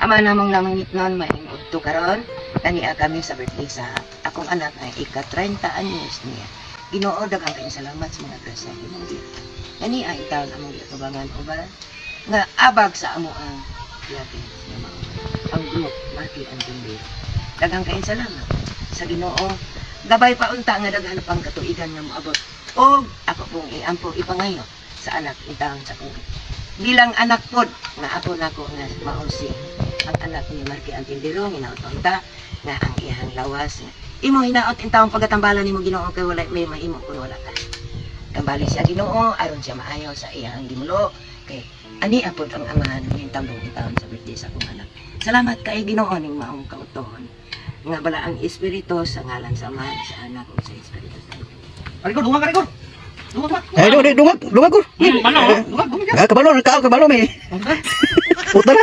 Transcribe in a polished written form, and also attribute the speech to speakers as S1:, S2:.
S1: Ama namong namangitnon may udto karon tania kami sa birthday sa akong anak ay ika-30 anyos niya. Ginoo daghang kayong salamat sa mga grasya imong Dios. Ani ay taon among gitubangan uban nga abag sa amo ang yakin ang group Marky and Jimmy. Daghang kayong salamat sa Ginoo. Gabay pa unta nga daghan pang katuigan nga moabot. Og ako pong iampo ipangayo sa anak itang sa kong bilang anak pod nga apo nako nga maunsi ang anak ni Marky Antindero hinaot-unta nga ang iyang lawas imo hinaot intawong pagatambalan nimo Ginoo kay wala may mahimo kun wala ka kambali siya Ginoo aron siya maayo sa iyang gimulo kay ani apod ang amahan ning tambong intawon sa birthday sa akong anak. Salamat kay Ginoo ning maong kautuhon nga bala ang espiritu sa ngalan sa Ama sa Anak ug sa Espiritu Santo.
S2: Arigor, dunga ka, Arigor.
S3: Dungag ko.
S2: Ano? Dunga, dunga.
S3: Kabalo may. Puta na.